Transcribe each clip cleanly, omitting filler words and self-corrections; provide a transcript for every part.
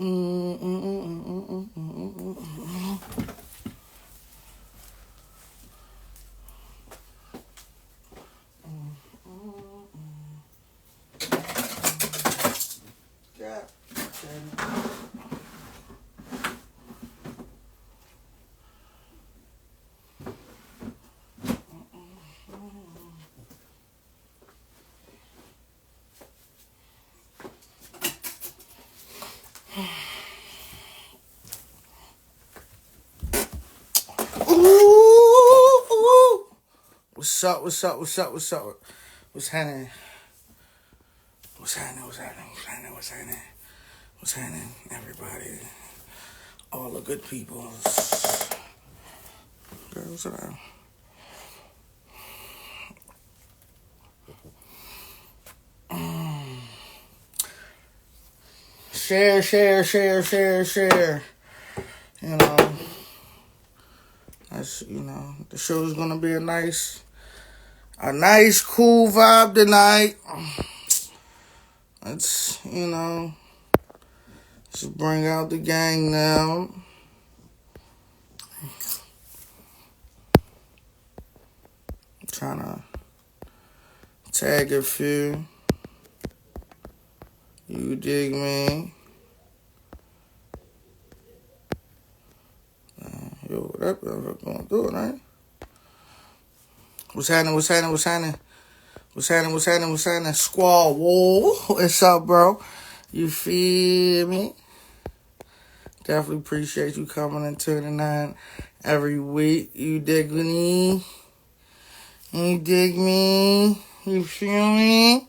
Ooh. What's up? What's up? What's up? What's up? What's happening? What's happening? What's happening? What's happening? What's happening? What's happening? Everybody, all the good people. What's up? Share, share, share, share, share. You know, the show's gonna be a nice, cool vibe tonight. Let's, just bring out the gang now. I'm trying to tag a few. You dig me? Yo, what gonna do it, right? What's happening? What's happening? What's happening? What's happening? What's happening? What's happening? Squall Wall. What's up, bro? You feel me? Definitely appreciate you coming and tuning in every week. You dig me? You dig me? You feel me?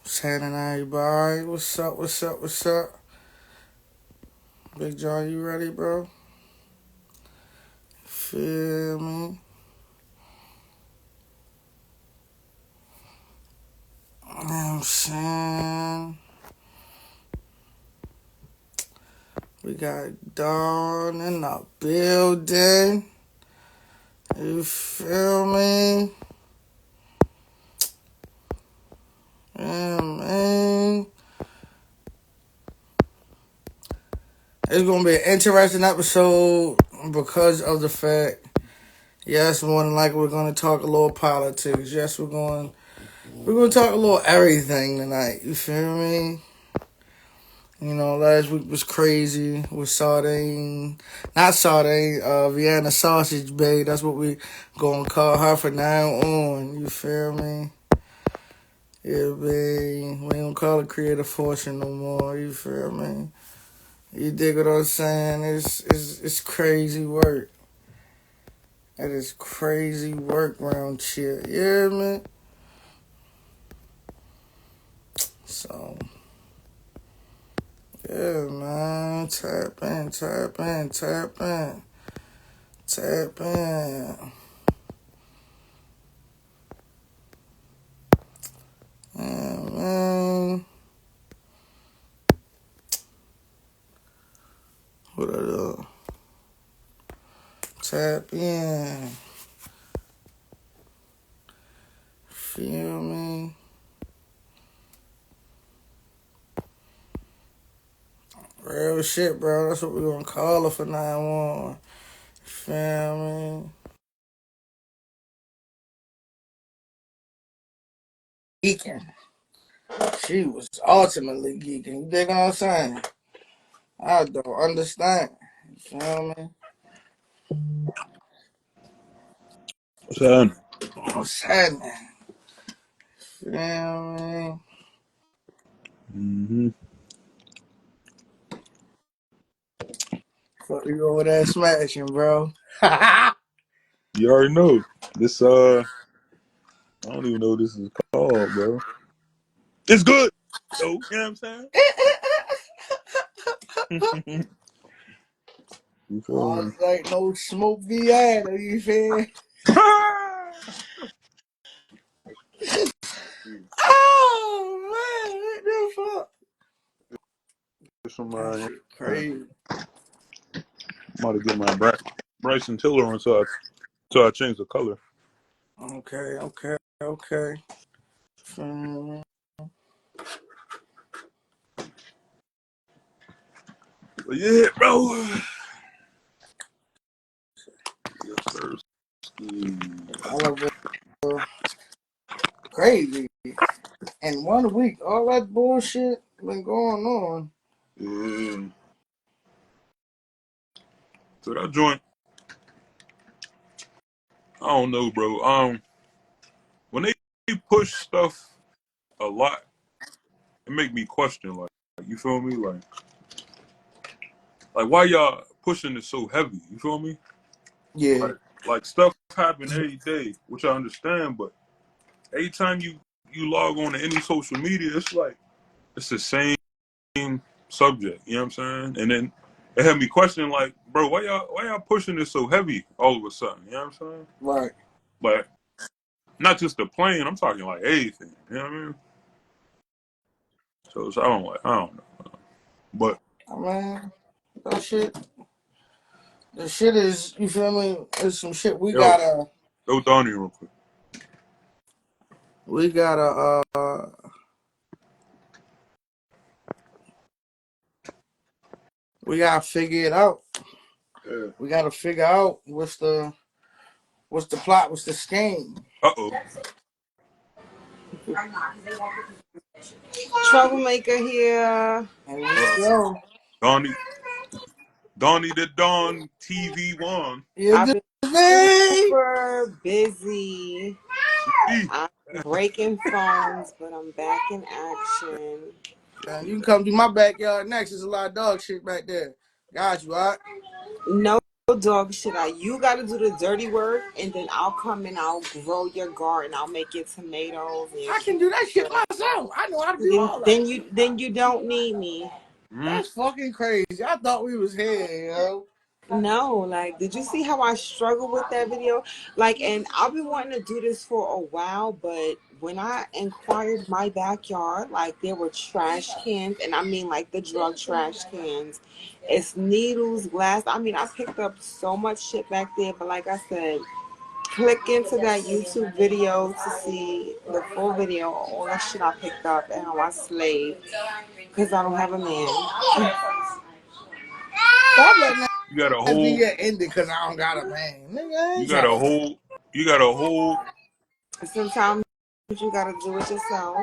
What's happening, everybody? What's up? What's up? What's up? Big John, you ready, bro? Feel me? You know what I'm saying? We got Dawn in the building. You feel me? Yeah, man. It's going to be an interesting episode because of the fact, yes, more than likely we're going to talk a little politics. Yes, we're going to talk a little everything tonight. You feel me? Last week was crazy with Vienna Sausage Bay. That's what we going to call her from now on. You feel me? Yeah, babe. We don't call it creative fortune no more. You feel me? You dig what I'm saying? It's crazy work. That is crazy work round shit. Yeah, man. So, yeah, man. Tap in. Yeah, man. What I do? Tap in. Feel me? Real shit, bro. That's what we're gonna call her from now on. Feel me? Geeking. She was ultimately geeking. You dig what I'm saying? I don't understand. You feel me? What's happening? What's happening? Feel me? Mm-hmm. Fuck you over there smashing, bro. You already know. This I don't even know what this is called, bro. It's good. So, you know what I'm saying? You feel Oh, me? it's like no smoke Vienna, you feel? Oh, man, what the fuck? Some, That I'm shit crazy. about to get my Bryson Tiller on so I change the color. Okay. But yeah, bro. Yes, sir. I love it. Crazy. And 1 week, all that bullshit been going on. Yeah. So that joint, I don't know, bro. When they push stuff a lot, it make me question, like you feel me, like why y'all pushing it so heavy? You feel me? Yeah, Like stuff happen every day, which I understand, but every time you log on to any social media, it's like it's the same subject. You know what I'm saying? And then it had me questioning, like, bro, why y'all pushing this so heavy all of a sudden? You know what I'm saying? right. Like, not just the plane. I'm talking like everything. You know what I mean? So I don't know. But I mean, that shit. The shit is, you feel me? It's some shit yo, go Donnie real quick. we gotta, we gotta figure it out. Yeah. We gotta figure out what's the plot, what's the scheme. Oh. Troublemaker here. And we Uh go. Donnie Donnie the Don TV one. You I've do been me. super busy. E. I'm breaking phones, but I'm back in action. You can come to my backyard next. There's a lot of dog shit back there. Got you, all right? No dog shit. You gotta do the dirty work, and then I'll come and I'll grow your garden. I'll make your tomatoes and your I can do that shit cucumber. myself. I know how to do Then, all that. then you then you don't need me. Mm. That's fucking crazy. I thought we was here, yo. No, like, did you see how I struggled with that video? Like, and I've been wanting to do this for a while, but when I inquired my backyard, like, there were trash cans, and I mean, like, the drug trash cans. It's needles, glass. I mean, I picked up so much shit back there, but like I said, click into that YouTube video to see the full video, all that shit I picked up, and how I slaved, because I don't have a man. Stop letting You got a that be whole your ending because I don't got a man. Nigga, I you ain't got trying a to. whole you got a whole Sometimes you gotta do it yourself.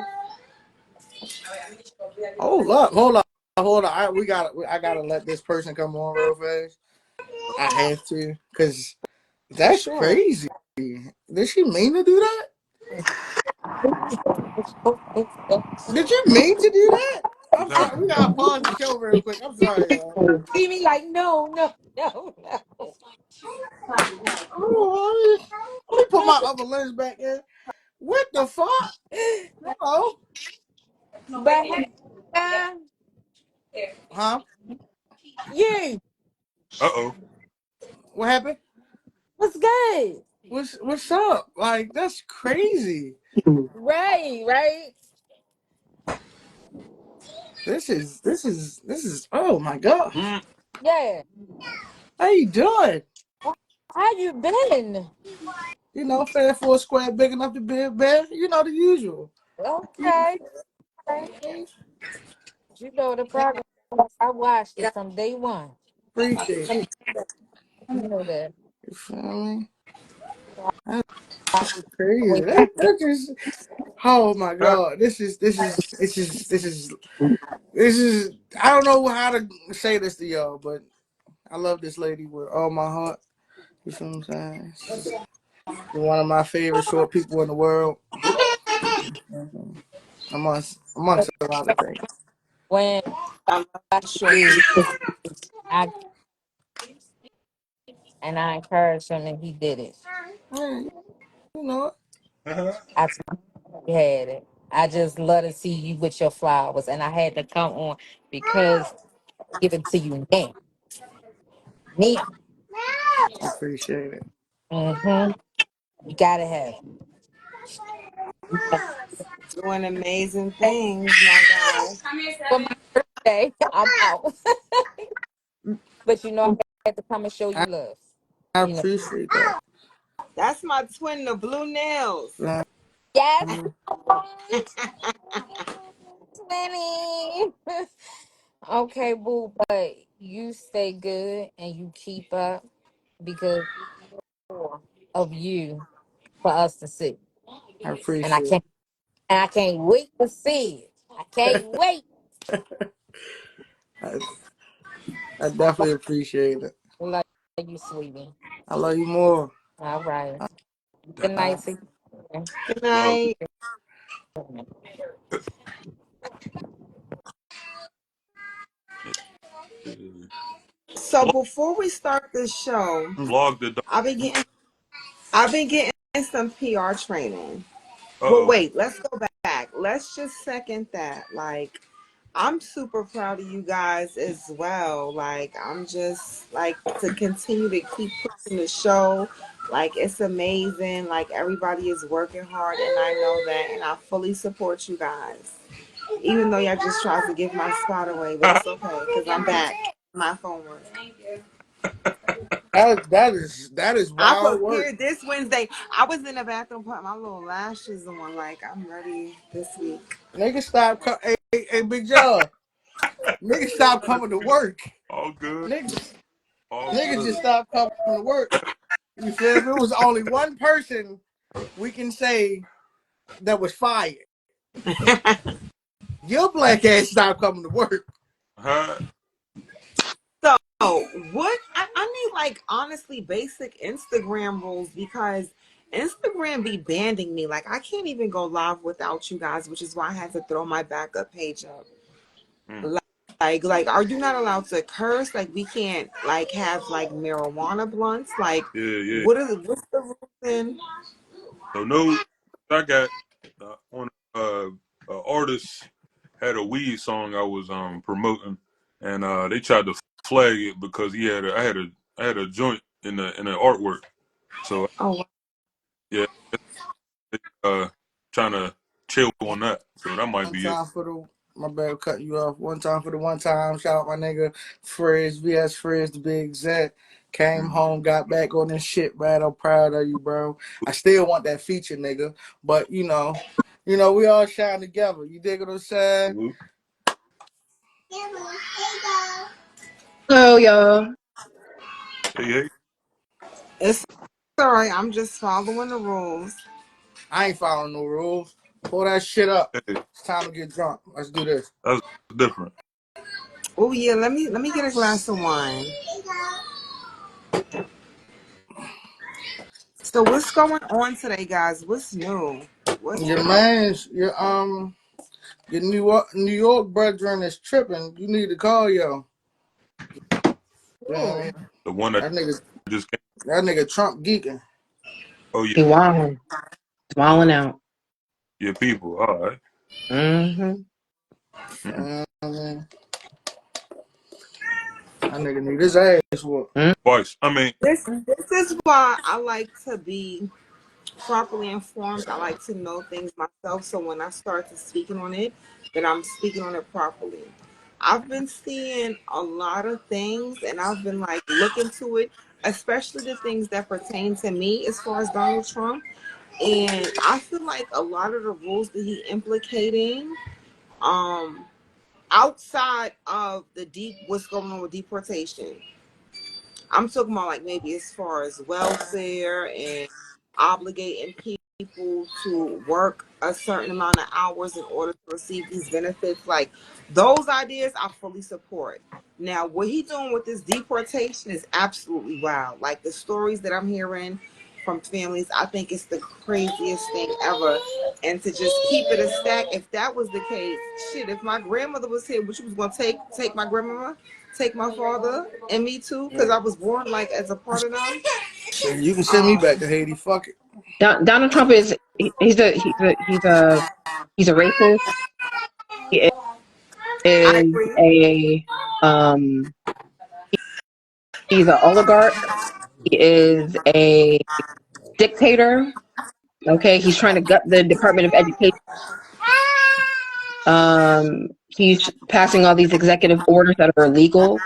Hold up, hold up, hold up. I gotta let this person come on real fast. I have to, cause For that's sure. crazy. Did she mean to do that? Did you mean to do that? I'm what's sorry. We happening. gotta pause the show real quick. I'm sorry, y'all. See me like, no, no, no, no. Oh, let me put my other lens back in. What the fuck? Hello? But hey, Huh? you, Uh-oh. What happened? what's good? What's up? Like that's crazy. Right, right. This is. Oh my gosh. Mm. Yeah. How you doing? How you been? You know, fair for a square, big enough to be a bear. You know the usual. Okay. Okay. You know the progress. I watched it from day one. Appreciate it. You know that. You feel me? I That's crazy. always That just. Oh my Huh? god. This is. I don't know how to say this to y'all, but I love this lady with all my heart. You feel what I'm saying? She's one of my favorite short people in the world. Amongst a lot of things. when I love I short do, people. I and I encouraged him and he did it. Yeah, you know it. Uh-huh. I told him he had it. I just love to see you with your flowers, and I had to come on because I give it to you now. Now. I appreciate it. Mm-hmm. You gotta have it. Doing amazing things, my guy. For my birthday, I'm out. But you know, I had to come and show I, you love. I You know. appreciate that. That's my twin, the blue nails. Uh, Yes. 20. Okay, boo. But you stay good and you keep up because more of you for us to see. I And I appreciate can't and I can't wait to see it. I can't wait. it. I definitely appreciate it. Love you, sweetie. I love you more. All right. That Good Uh, night to you. Good love. night. Yeah. So before we start this show, Blog the. I've been getting I've been getting some PR training. Well, Oh. wait, let's go back. Let's just second that. Like, I'm super proud of you guys as well. Like, I'm just like to continue to keep pushing the show. Like, it's amazing. Like, everybody is working hard, and I know that, and I fully support you guys. Even though y'all just tried to give my spot away, but it's okay because I'm back. My phone works. that is I wild work. prepared this Wednesday. I was in the bathroom putting my little lashes on. Like, I'm ready this week. Niggas stop. Hey, Big John. Niggas stop coming to work. All good. Niggas, All niggas just good. stop coming to work. You feel me? It was only one person we can say that was fired. Your black ass stopped coming to work. Huh? So, what I need, like, honestly, basic Instagram rules because Instagram be banning me. Like, I can't even go live without you guys, which is why I had to throw my backup page up. Mm. Like, are you not allowed to curse? Like, we can't like have like marijuana blunts. Like, Yeah, yeah. what's the rules in? So no, I got on artist had a weed song I was promoting, and they tried to flag it because he had I had a joint in the artwork. So Oh, yeah, uh, trying to chill on that. So that might One be it. time for the my bad cutting you off. One time for the one time. Shout out my nigga Frizz, VS Frizz, the big exec. Came Mhm. home, got back on this shit, man. I'm proud of you, bro. I still want that feature, nigga. But we all shine together. You dig what I'm saying? Salute. Hello, y'all. Hey, hey, it's all right. I'm just following the rules. I ain't following no rules. Pull that shit up. hey, It's time to get drunk. Let's do this. that's different. Oh yeah, let me get a glass of wine. So what's going on today, guys? What's new? What's Your man's your New York brethren is tripping. You need to call yo. You know what I new? mean? The one that That nigga just came. that nigga Trump geeking. Oh yeah, He wilding. He's wilding out. yeah, people. All right. Mm-hmm. Mm. Man, that nigga need his ass whooped. Twice. I mean, This is why I like to be properly informed. I like to know things myself. So when I start to speaking on it, then I'm speaking on it properly. I've been seeing a lot of things and I've been like looking to it, especially the things that pertain to me as far as Donald Trump. And I feel like a lot of the rules that he implicating, um, outside of the deep what's going on with deportation. I'm talking about like maybe as far as welfare and obligating people to work a certain amount of hours in order to receive these benefits. Like those ideas, I fully support. Now, what he's doing with this deportation is absolutely wild. Like the stories that I'm hearing from families, I think it's the craziest thing ever. And to just keep it a stack, if that was the case, shit, if my grandmother was here, which was gonna take my grandmama, take my father and me too, because I was born like as a part of them. You can send me Um, back to Haiti. Fuck it. Donald Trump is he's a racist. He I is agree. a um he's an oligarch. He is a dictator. Okay, he's trying to gut the Department of Education. He's passing all these executive orders that are illegal.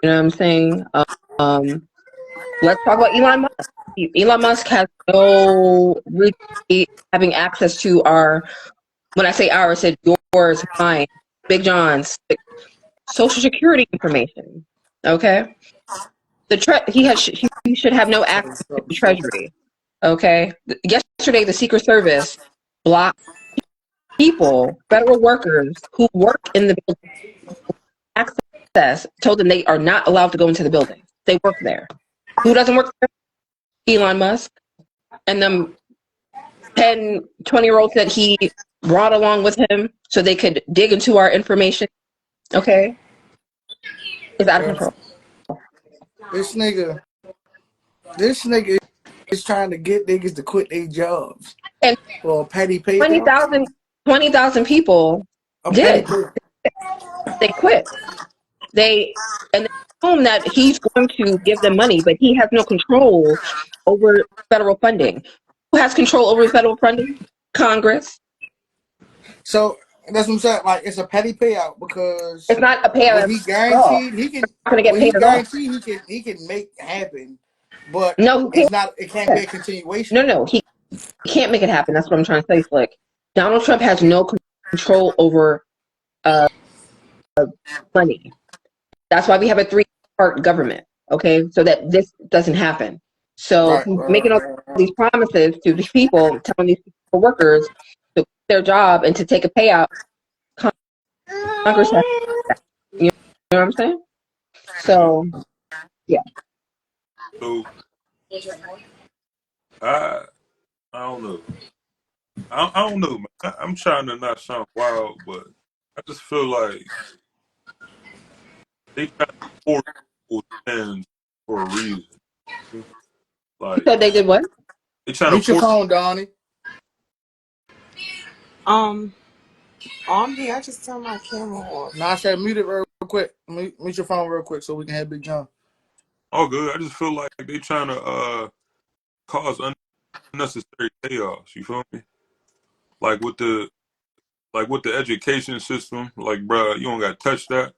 You know what I'm saying? Um, let's talk about Elon Musk. Elon Musk has no really having access to our, when I say ours, I said yours, mine, Big John's social security information. Okay, he should have no access to the Treasury. Okay, yesterday the Secret Service blocked people, federal workers who work in the building, access. Told them they are not allowed to go into the building. They work there. Who doesn't work there? Elon Musk and them 10, 20-year-olds that he brought along with him so they could dig into our information. Okay, it's out of Bro, control. this nigga is trying to get niggas to quit their jobs And for a petty twenty payout. thousand 20,000 people A petty did. pay. They quit. They assume that he's going to give them money, but he has no control over federal funding. Who has control over federal funding? Congress. So that's what I'm saying. Like it's a petty payout because It's not a what payout he at all. guaranteed he can Not going to get what he paid at all. guaranteed he can make happen, but No, he it's can't. not it can't be a continuation. No, he can't make it happen. That's what I'm trying to say, Slick. Donald Trump has no control over uh, money. That's why we have a three-part government, okay? So that this doesn't happen. So Right, he's right, making all right, right. these promises to these people, telling these workers to quit their job and to take a payout. Congress has that. You know what I'm saying? So, yeah. So I I don't know. I don't know, man. I'm trying to not sound wild, but I just feel like they try to force people's hands for a reason. Like So they did what? they trying to Mute your force. phone, Donnie. On here, I just turned my camera off. Now I said mute it real quick. Mute your phone real quick so we can have Big John. All good. I just feel like they trying to cause unnecessary chaos. You feel me? Like with the education system. Like, bro, you don't got to touch that.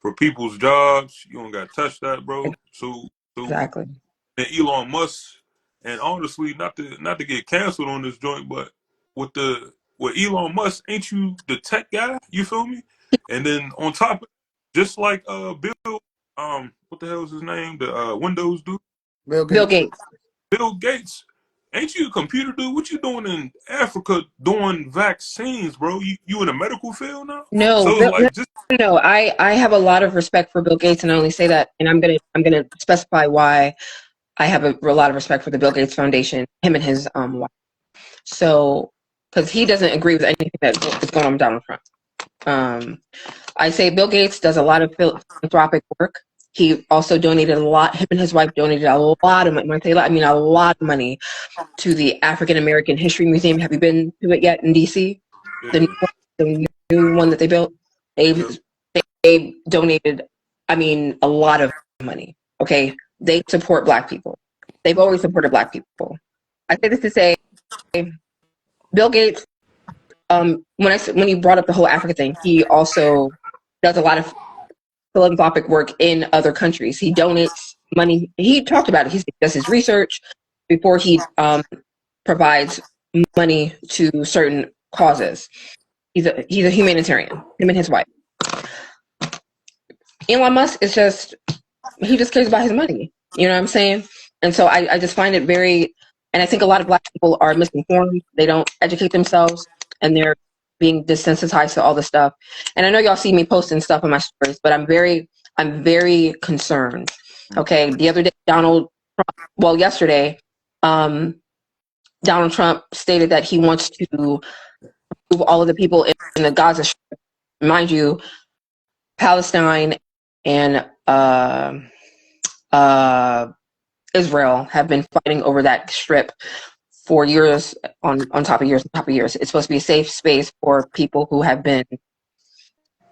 For people's jobs, you don't got to touch that, bro. So Exactly. and Elon Musk, and honestly, not to get canceled on this joint, but with Elon Musk, ain't you the tech guy? You feel me? And then on top of just like Bill, what the hell is his name? The Windows dude, Bill Bill Gates. Gates. Bill Gates. Ain't you a computer dude? What you doing in Africa doing vaccines, bro? You in the medical field now? No, So it's Bill, no, like just no. I have a lot of respect for Bill Gates, and I only say that, and I'm gonna specify why I have a lot of respect for the Bill Gates Foundation, him and his wife. So, because he doesn't agree with anything that is going on with Donald Trump. I say Bill Gates does a lot of philanthropic work. He also donated a lot. Him and his wife donated a lot of money. When I say a lot, I mean a lot of money to the African American History Museum. Have you been to it yet in DC? The yeah, the new one that they built. They yeah. they donated. I mean, a lot of money. Okay, they support Black people. They've always supported Black people. I say this to say, Bill Gates. When you brought up the whole Africa thing, he also does a lot of philanthropic work in other countries. He donates money. He talked about it. He does his research before he provides money to certain causes. He's a humanitarian. Him and his wife. Elon Musk is he just cares about his money. You know what I'm saying? And so I just find it very, and I think a lot of Black people are misinformed. They don't educate themselves, and they're being desensitized to all this stuff. And I know y'all see me posting stuff on my stories, but I'm very concerned. Okay, the other day, yesterday, Donald Trump stated that he wants to move all of the people in the Gaza Strip. Mind you, Palestine and Israel have been fighting over that strip for years, on top of years, on top of years. It's supposed to be a safe space for people who have been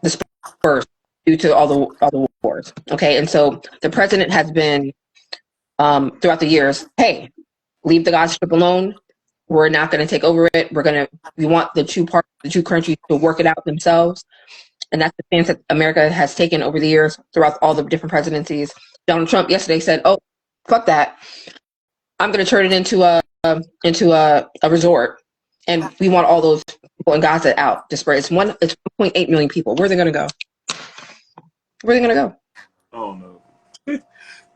dispersed due to all the wars. Okay, and so the president has been throughout the years, hey, leave the Gaza Strip alone. We're not going to take over it. We want the two countries to work it out themselves. And that's the stance that America has taken over the years throughout all the different presidencies. Donald Trump yesterday said, "Oh, fuck that! I'm going to turn it into a resort, and we want all those people in Gaza out, dispersed. It's 1.8 million people. Where are they going to go? Where are they going to go? I don't know.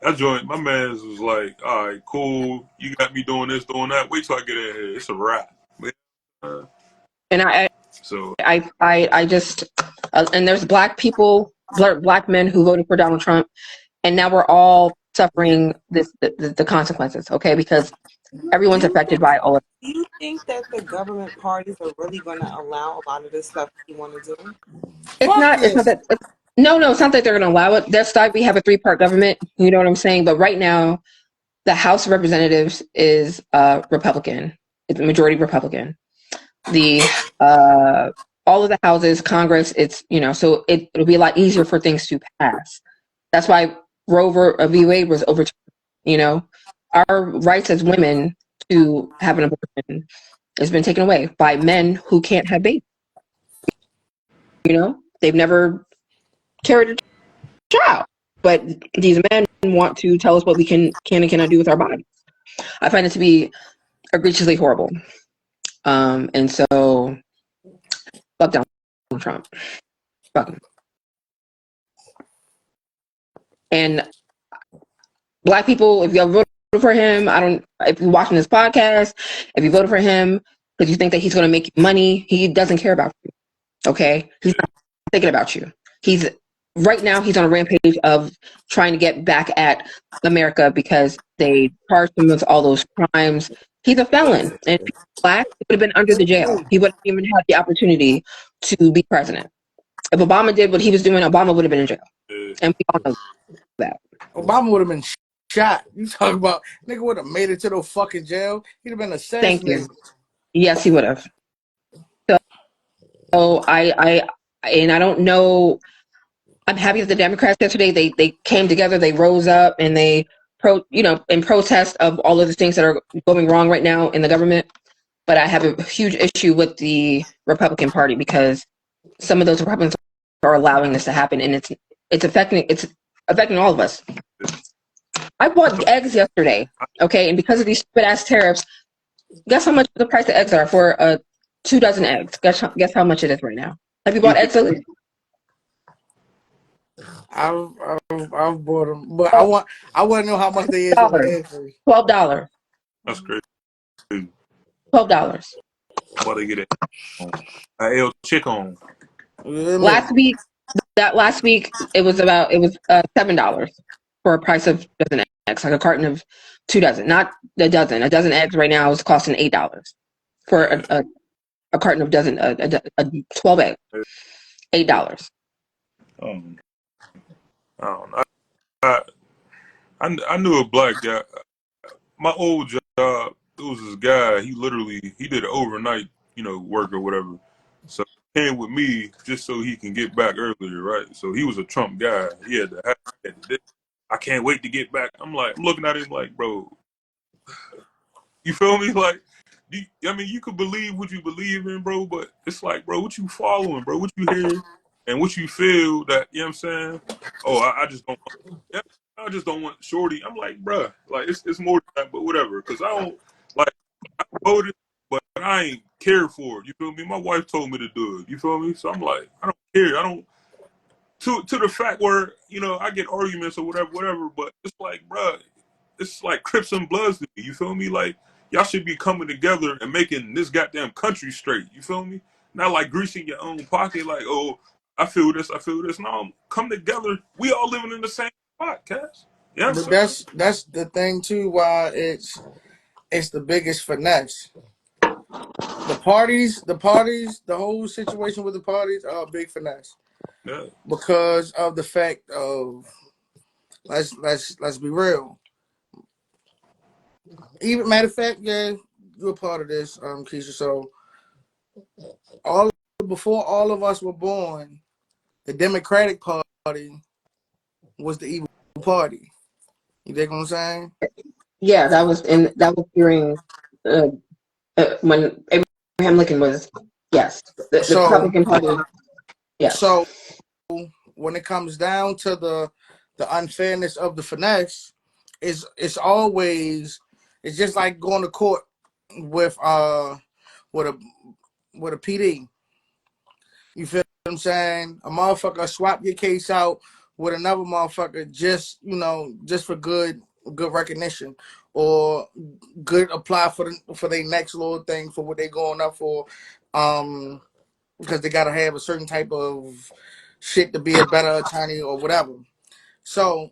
That joint, my man's was like, all right, cool. You got me doing this, doing that. Wait till I get in here. It's a wrap. And So I just and there's black people, black men who voted for Donald Trump, and now we're all suffering the consequences. Okay, because Do everyone's you affected think by all of it. do you think that the government parties are really going to allow a lot of this stuff you want to do? Fuck It's not yes. that. No, it's not that they're going to allow it. That's like we have a three-part government. You know what I'm saying? But right now, the House of Representatives is Republican. It's a majority Republican. The all of the houses, Congress, it's so it'll be a lot easier for things to pass. That's why v. Wade was overturned. You know, our rights as women to have an abortion has been taken away by men who can't have babies. They've never carried a child, but these men want to tell us what we can and cannot do with our bodies. I find it to be egregiously horrible. And so, fuck Donald Trump. Fuck him. And black people, if you have voted for him, if you're watching this podcast, if you voted for him because you think that he's going to make you money, he doesn't care about you. Okay? He's not thinking about you. Right now, he's on a rampage of trying to get back at America because they charged him with all those crimes. He's a felon. And if he was black, he would have been under the jail. He wouldn't even have the opportunity to be president. If Obama did what he was doing, Obama would have been in jail. And we all know that. Obama would have been shot. You talking about nigga would have made it to the fucking jail? He'd have been Thank assassinated. you. Yes, he would have. So I don't know. I'm happy that the Democrats yesterday they came together, they rose up, and they in protest of all of the things that are going wrong right now in the government. But I have a huge issue with the Republican Party because some of those Republicans are allowing this to happen, and it's affecting all of us. I bought eggs yesterday, okay, and because of these stupid ass tariffs, guess how much the price of eggs are for 2 dozen eggs? Guess how much it is right now? Have you bought eggs lately? I've bought them, but I want to know how much they is over there. $12. that's crazy. $12. I'm about to get it. El Chicken. Last week it was $7 for a price of dozen eggs, like a carton of 2 dozen, not a dozen. A dozen eggs right now is costing $8 for a carton of dozen, a 12 egg, $8. I don't know. I knew a black guy. My old job, it was this guy. He did an overnight, work or whatever. So he came with me just so he can get back earlier, right? So he was a Trump guy. He had the I can't wait to get back. I'm looking at him like, bro, you feel me? Like, you could believe what you believe in, bro, but it's like, bro, what you following, bro? What you hear and what you feel that, you know what I'm saying? Oh, I just don't I just don't want shorty. I'm like, bruh, like it's more than that, but whatever. Cause I don't like I voted, but I ain't cared for it. You feel me? My wife told me to do it. You feel me? So I'm like, I don't care. I don't to the fact where, I get arguments or whatever, but it's like, bruh, it's like Crips and Bloods to me. You feel me? Like y'all should be coming together and making this goddamn country straight. You feel me? Not like greasing your own pocket, like, oh, I feel this. No, come together. We all living in the same spot, Cass. Yeah, But that's the thing too. Why it's the biggest finesse. The parties, the whole situation with the parties are a big finesse yeah. because of the fact of let's be real. Even matter of fact, yeah, you're a part of this, Keisha. So before all of us were born, the Democratic Party was the evil party. You dig what I'm saying? Yeah, that was during when Abraham Lincoln was, yes, the So Republican Party, yes. so when it comes down to the unfairness of the finesse, it's always it's just like going to court with with a with a PD. You feel what I'm saying? A motherfucker swap your case out with another motherfucker, just just for good recognition, or good apply for their next little thing for what they going up for, because they gotta have a certain type of shit to be a better attorney or whatever. So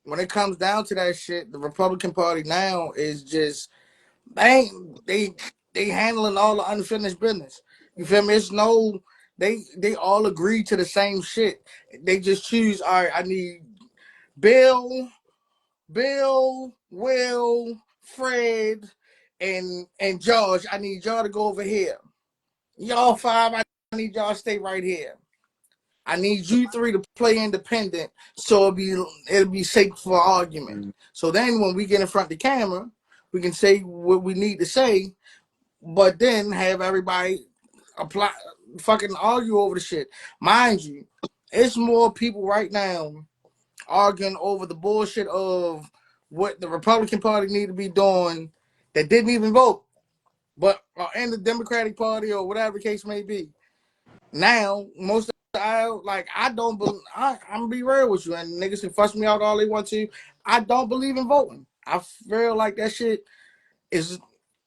when it comes down to that shit, the Republican Party now is just they they handling all the unfinished business. You feel me? It's no, they all agree to the same shit. They just choose. All right, I need Bill, Will, Fred, and George. I need y'all to go over here. Y'all five, I need y'all to stay right here. I need you three to play independent, so it'll be safe for argument. Mm. So then when we get in front of the camera, we can say what we need to say, but then have everybody apply fucking argue over the shit. Mind you, it's more people right now arguing over the bullshit of what the Republican Party need to be doing that didn't even vote, but are in the Democratic Party or whatever the case may be. Now, most of I don't believe. I'm gonna be real with you, and niggas can fuss me out all they want to. I don't believe in voting. I feel like that shit is.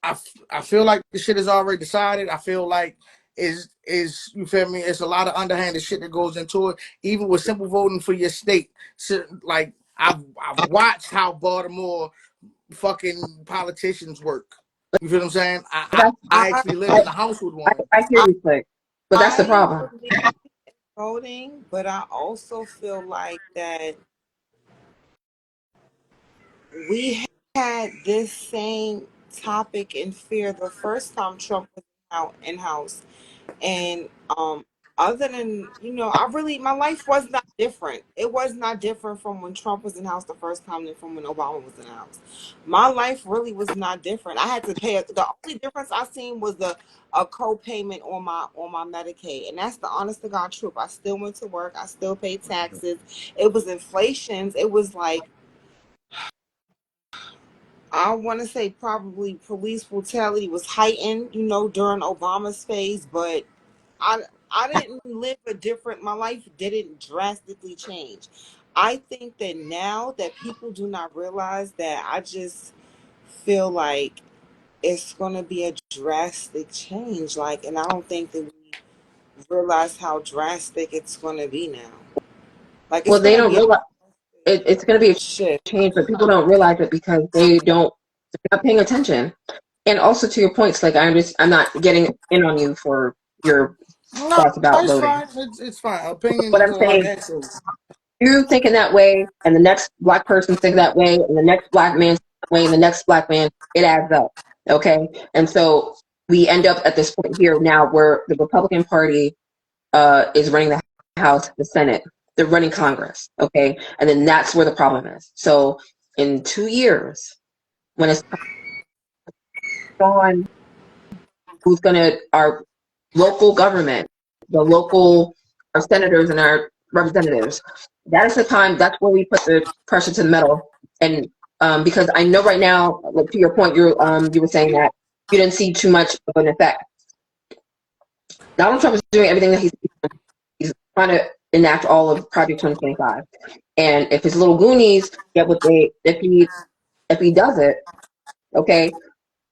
I feel like the shit is already decided. I feel like is you feel me? It's a lot of underhanded shit that goes into it, even with simple voting for your state. So, like I've watched how Baltimore fucking politicians work. You feel what I'm saying? That's, I I actually lived I, in the house with one. I hear I, you, Slick, but that's the I problem. believe voting, but I also feel like that we had this same topic in fear the first time Trump was out in house. And other than, I really, my life was not different. It was not different from when Trump was in house the first time than from when Obama was in house. My life really was not different. I had to pay, the only difference I seen was a co-payment on my Medicaid. And that's the honest to God truth. I still went to work. I still paid taxes. It was inflations. It was like, I want to say probably police brutality was heightened, during Obama's phase, but I I didn't live a different, my life didn't drastically change. I think that now that people do not realize that, I just feel like it's going to be a drastic change, like, and I don't think that we realize how drastic it's going to be now. Like, it's Well, going they to don't be a realize it's going to be a shift. change, but people don't realize it because they're not paying attention. And also to your points, like I'm not getting in on you for your No, thoughts about it's voting. fine. It's fine. What Opinions I'm are like saying, assholes. you thinking that way, and the next black person thinking that way, and the next black man thinking that way, and the next black man, it adds up. Okay, and so we end up at this point here now where the Republican Party is running the House, the Senate, they're running Congress. Okay, and then that's where the problem is. So in 2 years, when it's on who's going to our local government, the local our senators and our representatives. That is the time. That's where we put the pressure to the metal. And because I know right now, like to your point, you were saying that you didn't see too much of an effect. Donald Trump is doing everything that he's trying to enact all of Project 2025. And if his little Goonies get what they if he does it, okay,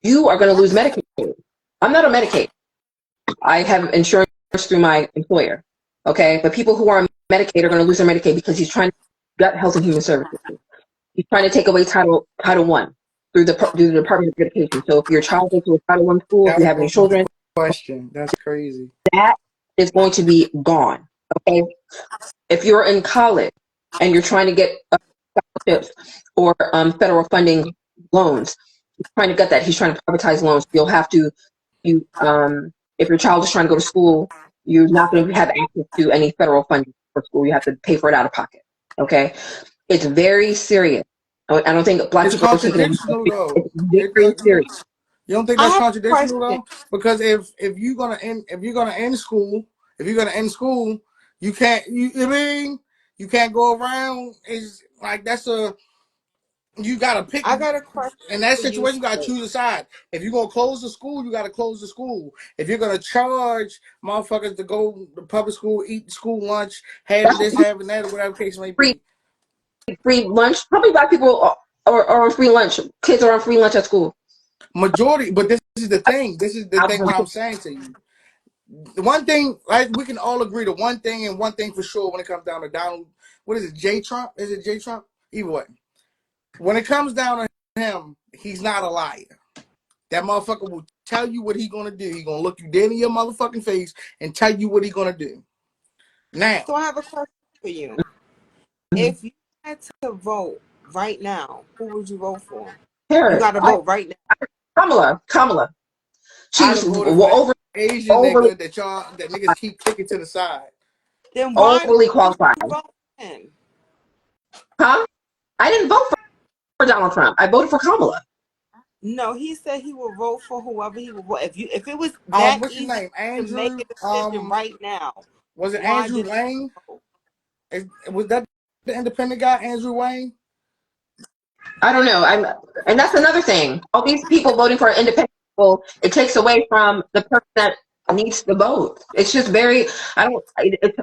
you are going to lose Medicaid. I'm not on Medicaid. I have insurance through my employer. Okay, but people who are on Medicaid are going to lose their Medicaid because he's trying to gut Health and Human Services. He's trying to take away Title One through the Department of Education. So if your child goes to a Title One school, if you That's have any a children, question. That's crazy. that is going to be gone. Okay, if you're in college and you're trying to get scholarships or federal funding loans, he's trying to gut that. He's trying to privatize loans. You'll have to you if your child is trying to go to school, you're not going to have access to any federal funding for school. You have to pay for it out of pocket. Okay, it's very serious. I don't think black It's people are taking it. contradictional though. It's very serious. You don't think I that's have a contradictional question. though? Because if you're gonna end school, you can't. You know what I mean, you can't go around. Is like that's a You gotta pick. I got a question In that for you, situation, you gotta Scoop. choose a side. If you're gonna close the school, you gotta close the school. If you're gonna charge motherfuckers to go to public school, eat school lunch, having That's this, having that, or whatever case may free be. free lunch. Probably black people are on free lunch. Kids are on free lunch at school. Majority, but this is the thing. This is the thing. What Algebra. I'm saying to you. The one thing, like we can all agree, the one thing and one thing for sure when it comes down to Donald, what is it, J Trump? Is it J Trump? Either way, when it comes down to him, he's not a liar. That motherfucker will tell you what he's gonna do. He's gonna look you dead in your motherfucking face and tell you what he's gonna do. Now, So I have a question for you. Mhm. If you had to vote right now, who would you vote for? You Here, got to vote right now. Kamala. I'd She's have voted for the Asian overly nigga that niggas keep kicking to the side. Then why overly would qualified. you vote for him? Huh? I didn't vote for Donald Trump. I voted for Kamala. No, he said he would vote for whoever he would vote. If it was that What's his easy name? to make Andrew. a decision right now, Was it why Andrew didn't you Wayne? vote? Was that the independent guy, Andrew Wayne? I don't know. And that's another thing. All these people voting for independent people, it takes away from the person that needs the vote. It's just very, I don't,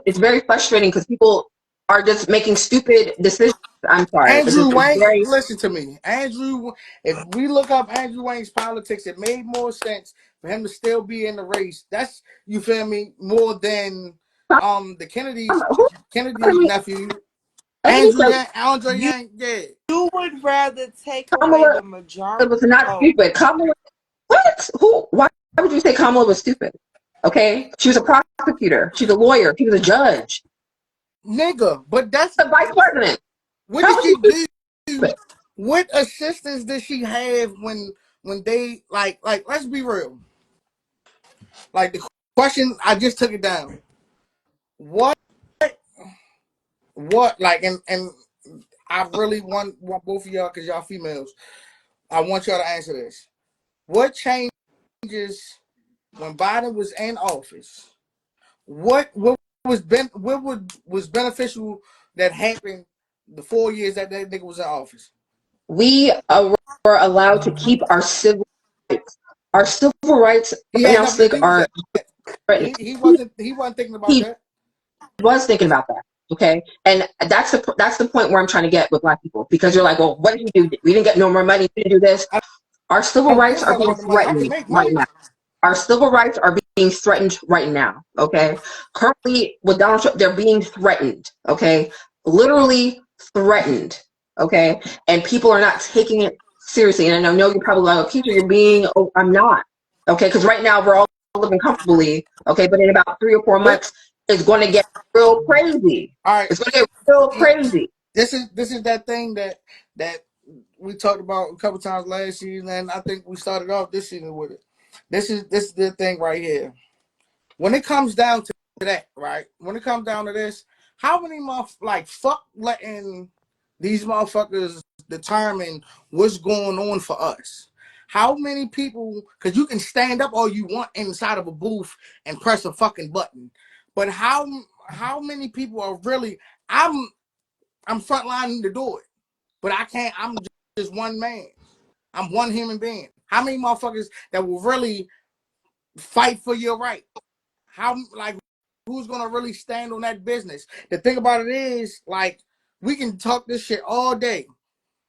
it's very frustrating because people are just making stupid decisions. I'm sorry. Andrew It's Wayne, very, listen to me. Andrew, if we look up Andrew Wayne's politics, it made more sense for him to still be in the race. That's, you feel me, more than the who, Kennedy nephew, let me say, Andre You Yang, yeah. you would rather take away Kamala the majority was not vote. stupid. Kamala, what? Who? Why would you say Kamala was stupid? Okay. She was a prosecutor. She's a lawyer. She was a judge. Nigga, but that's, The vice president. what How did was she she do? stupid? What assistance did she have when they, like, let's be real. Like, the question, I just took it down. What, like, and I really want both of y'all, because y'all females. I want y'all to answer this. What changes when Biden was in office? What was beneficial that happened the 4 years that nigga was in office? We were allowed to keep our civil rights. Our civil rights He right had now, nothing to Slick, do with are that. threatened. He wasn't thinking about He that. was thinking about that. Okay, and that's the point where I'm trying to get with black people, because you're like, well, what did he do? We didn't get no more money. We didn't do this. I Our civil don't give rights a are fuck being about the money. I can threatened make right money. now. Our civil rights are being threatened right now. Okay, currently with Donald Trump, they're being threatened. Okay, literally threatened. Okay, and people are not taking it seriously. And I know you're probably like, oh, Keisha, you're being. Oh, I'm not. Okay, because right now we're all living comfortably. Okay, but in about 3 or 4 But months, it's going to get real crazy. all right, It's going to get real crazy. this is that thing that we talked about a couple times last season, and I think we started off this season with it. This is the thing right here. When it comes down to that, right? When it comes down to this, how many like fuck letting these motherfuckers determine what's going on for us? How many people? Because you can stand up all you want inside of a booth and press a fucking button, but how many people are really? I'm frontlining to do it, but I can't. I'm just one man. I'm one human being. How many motherfuckers that will really fight for your right? How, like, who's gonna really stand on that business? The thing about it is, like, we can talk this shit all day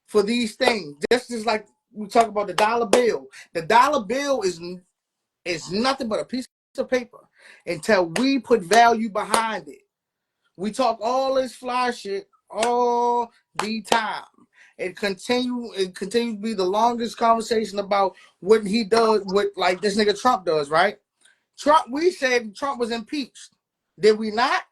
for these things. Just as like we talk about the dollar bill. The dollar bill is nothing but a piece of paper until we put value behind it. We talk all this fly shit all the time. It continues to be the longest conversation about what he does, what like this nigga Trump does, right? Trump, we said Trump was impeached. Did we not?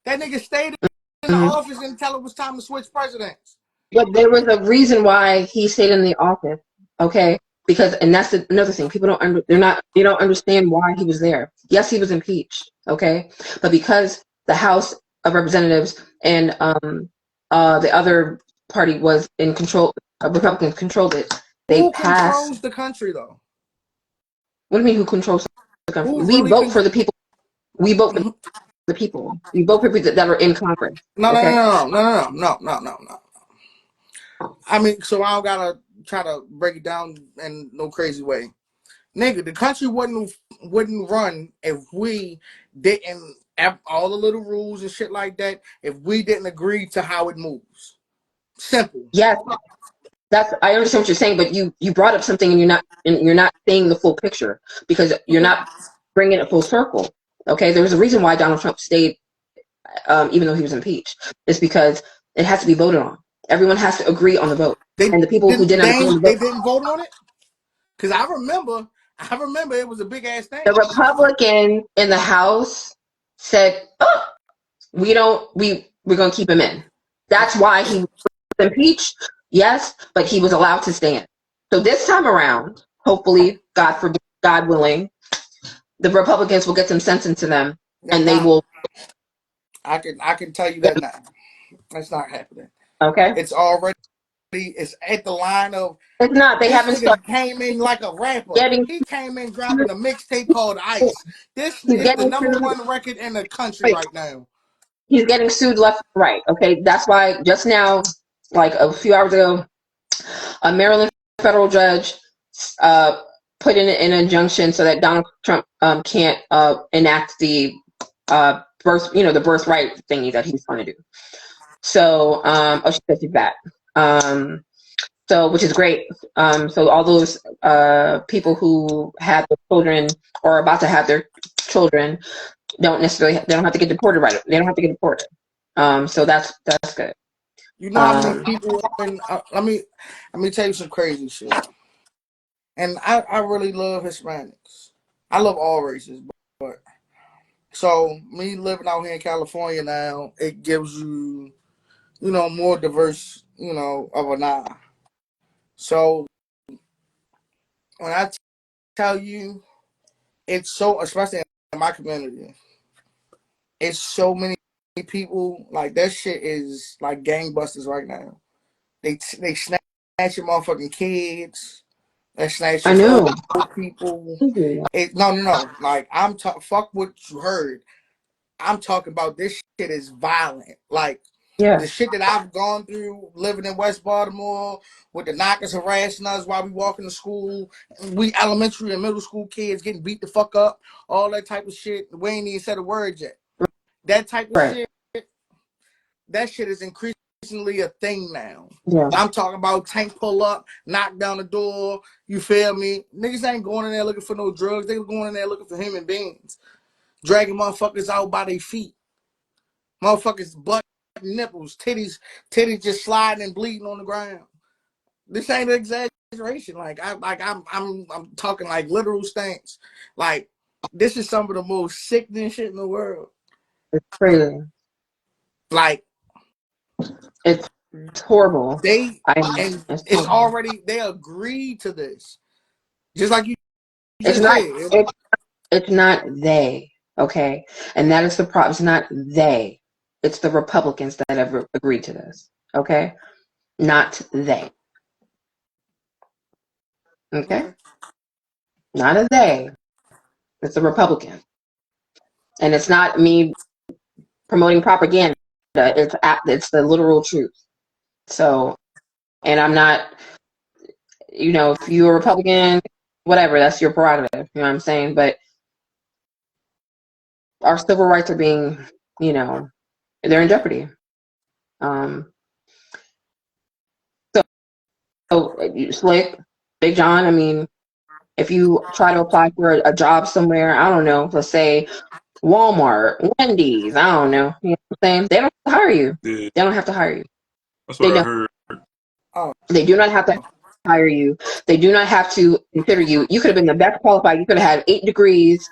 That nigga stayed in the Mhm. office until it was time to switch presidents. But there was a reason why he stayed in the office, okay? Because, and that's another thing. People they don't understand why he was there. Yes, he was impeached, okay? But because the House of Representatives and the other party was in control, Republicans controlled it. They Who passed. controls the country though? What do you mean? Who controls the country? Who We really vote can? for the people. We vote for the people. We vote for people that are in Congress, No, no, okay? no, no, no, no, no, no, no, no. I mean, so I don't gotta try to break it down in no crazy way. Nigga, the country wouldn't run if we didn't have all the little rules and shit like that. If we didn't agree to how it moves, simple. Yes, I understand what you're saying, but you brought up something, and you're not seeing the full picture, because you're not bringing it full circle. Okay, there was a reason why Donald Trump stayed, even though he was impeached. It's because it has to be voted on. Everyone has to agree on the vote, They and the people who didn't. did not agree on the They vote, didn't vote on it because I remember. I remember it was a big ass the thing. Republican in the House said, "Oh, we're going to keep him in." That's why he was impeached. Yes, but he was allowed to stand. So this time around, hopefully, God forbid, God willing, the Republicans will get some sense into them, and they Nah, will. I can tell you that now. That's not happening. Okay, It's already. It's at the line of it's not. They this haven't nigga started came in like a rapper. getting. He came in dropping a mixtape called Ice. This He's is the getting number sued. one record in the country right now. He's getting sued left and right. Okay, that's why just now, like a few hours ago, a Maryland federal judge uh, put in an injunction so that Donald Trump can't enact the the birthright thingy that he's going to do. So, oh, she said she's back. So, which is great. So all those people who had their children or are about to have their children they don't have to get deported right. They don't have to get deported. So that's good. You know how many Um, people in let me tell you some crazy shit. And I really love Hispanics. I love all races, but so me living out here in California now, it gives you, more diverse, of an eye. So when I tell you, it's so, especially in my community, it's so many people like that shit is like gangbusters right now. They snatch your motherfucking kids. They snatch I your know. old people. Mhm. No. Like I'm talking. Fuck what you heard. I'm talking about this shit is violent. Like Yeah, the shit that I've gone through living in West Baltimore with the knockers harassing us while we walking to school. We elementary and middle school kids getting beat the fuck up. All that type of shit. We ain't even said a word yet. That type of right. shit. That shit is increasingly a thing now. Yeah, I'm talking about tank pull up, knock down the door. You feel me? Niggas ain't going in there looking for no drugs. They going in there looking for human beings, dragging motherfuckers out by their feet. Motherfuckers butt nipples, titties just sliding and bleeding on the ground. This ain't an exaggeration. I'm talking like literal stinks. Like this is some of the most sickening shit in the world. it's crazy. Like It's horrible. they I and it's it's horrible. already they agreed to this. Just like you It's just not. said. It's not they. Okay, and that is the problem. It's not they. It's the Republicans that have agreed to this. Okay, not they. Okay, Okay. not a they. It's the Republican, and it's not me promoting propaganda. It's the literal truth. So, and I'm not, if you're a Republican, whatever, that's your prerogative. You know what I'm saying? But our civil rights are being, you know, they're in jeopardy. Um, Slick, Big John. I mean, if you try to apply for a job somewhere, I don't know, let's say Walmart, Wendy's, I don't know, you know what I'm saying? They don't have to hire you. Yeah, They don't have to hire you. that's what They I don't. heard. Oh, They do not have to hire you. They do not have to consider you. You could have been the best qualified. You could have had 8 degrees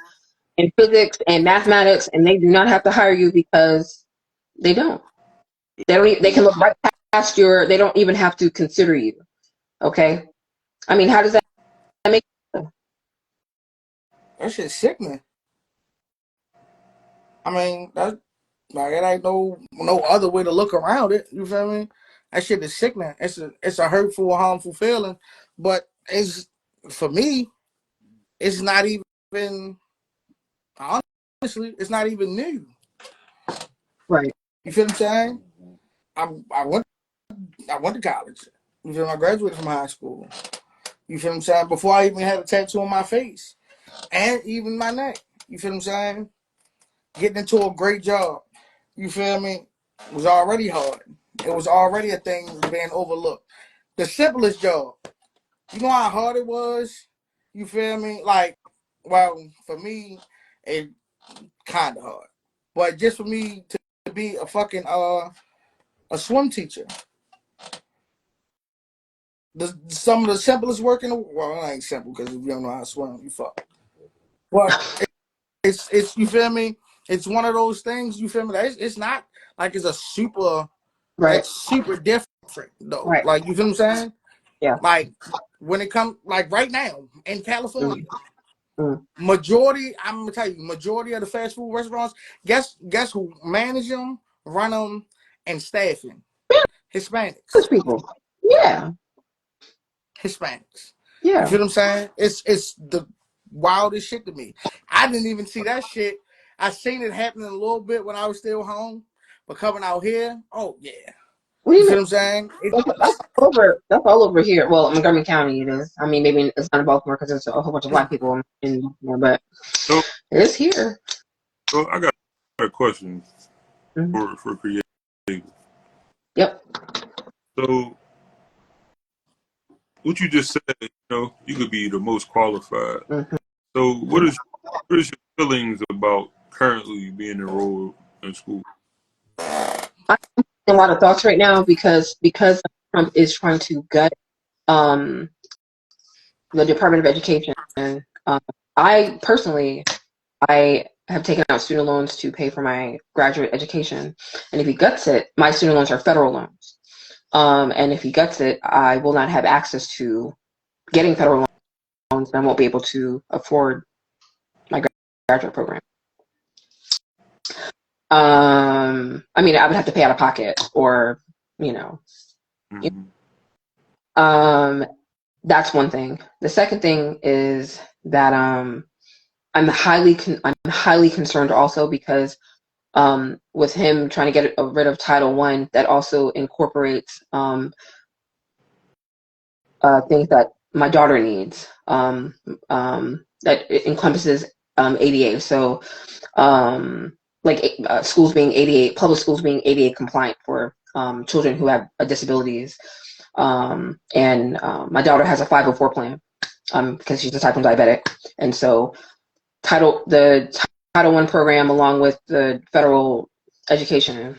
in physics and mathematics, and they do not have to hire you because they don't. They don't. They can look right past your. They don't even have to consider you. Okay. I mean, how does that make? that shit's sickening. I mean, that like it ain't no other way to look around it. You feel me? That shit is sickening. It's a hurtful, harmful feeling. But it's for me, it's not even honestly, it's not even new. Right. You feel what I'm saying? I went to college. You feel me? I graduated from high school. You feel what I'm saying? Before I even had a tattoo on my face and even my neck. You feel what I'm saying? Getting into a great job. You feel me? Was already hard. It was already a thing being overlooked. The simplest job. You know how hard it was? You feel me? Like, well, for me, it kind of hard. But just for me to be a fucking a swim teacher, some of the simplest work in the world. Well, it ain't simple because if you don't know how to swim, you fuck. But it's you feel me? It's one of those things. You feel me? It's not like it's a super. Right. It's super different though. Right. Like you feel what I'm saying? Yeah. Like when it comes, like right now in California, Mm. majority. I'm gonna tell you, majority of the fast food restaurants. Guess who manage them, run them, and staffing? Those Hispanics. people. Yeah. Hispanics. You Yeah. feel what I'm saying? It's the wildest shit to me. I didn't even see that shit. I seen it happening a little bit when I was still home, but coming out here, oh yeah. What do You you mean? feel what I'm saying? That's all over. That's all over here. Well, Montgomery County it is. I mean, maybe it's not in Baltimore because there's a whole bunch of black people in Baltimore, but So, it is here. so I got a question Mm-hmm. for creative. Yep. So what you just said, you could be the most qualified. Mm-hmm. So what is your feelings about currently being enrolled in school? I'm having a lot of thoughts right now because Trump is trying to gut um the Department of Education. Um, I personally, I have taken out student loans to pay for my graduate education, and if he guts it, my student loans are federal loans. And if he guts it, I will not have access to getting federal loans, and I won't be able to afford my graduate program. I mean, I would have to pay out of pocket, or you know, Mm-hmm. um, that's one thing. The second thing is that I'm highly concerned also because with him trying to get rid of Title One, that also incorporates things that my daughter needs. That it encompasses ADA. So like schools being ADA, public schools being ADA compliant for children who have disabilities. And my daughter has a 504 plan because she's a type 1 diabetic, and so the Title One program, along with the federal education,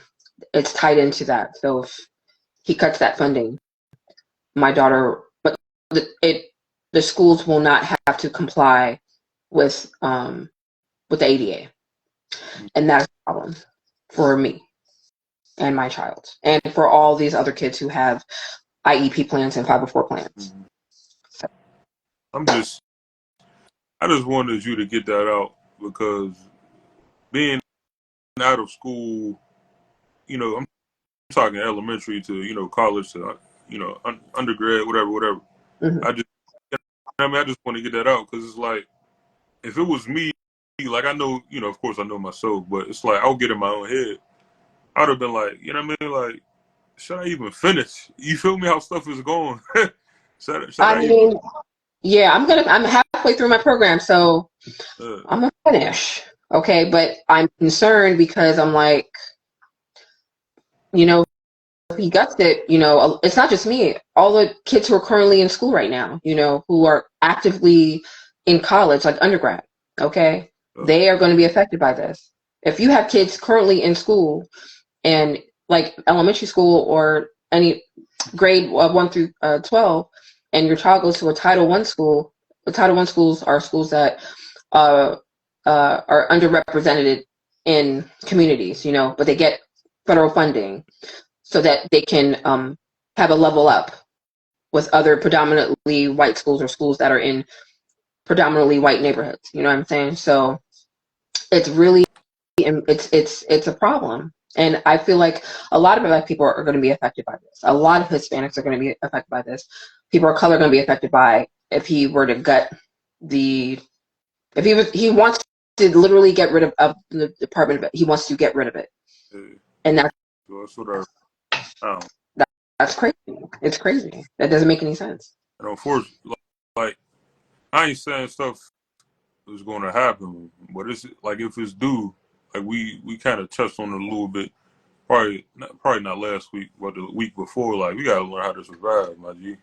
it's tied into that. So if he cuts that funding, my daughter, but the schools will not have to comply with the ADA, and that's a problem for me and my child, and for all these other kids who have IEP plans and 504 plans. Mm-hmm. So, I just wanted you to get that out because being out of school, I'm talking elementary to college to undergrad, whatever. mhm. I just I just want to get that out because it's like if it was me, like I know of course I know myself, but it's like I'll get in my own head. I'd have been like, you know what I mean, like should I even finish? You feel me? How stuff is going? should I I even? mean, yeah, I'm halfway through my program, so Uh, I'm gonna finish. Okay, but I'm concerned because I'm like, you know, if he guts it, it's not just me. All the kids who are currently in school right now, who are actively in college, like undergrad, okay, uh, they are going to be affected by this. If you have kids currently in school and like elementary school or any grade 1 through 12, and your child goes to a Title One school, the Title One schools are schools that uh, are underrepresented in communities, but they get federal funding so that they can have a level up with other predominantly white schools or schools that are in predominantly white neighborhoods. You know what I'm saying? So it's really it's a problem, and I feel like a lot of Black people are going to be affected by this. A lot of Hispanics are going to be affected by this. People of color are going to be affected by if he were to gut the if he wants to literally get rid of the Department of He wants to get rid of it, uh, and that's so that's what I don't. That's crazy. It's crazy. That doesn't make any sense. And unfortunately, like I ain't saying stuff is going to happen, but it's like if it's due, like we kind of touched on it a little bit. Probably not last week, but the week before. Like we gotta learn how to survive, my G. You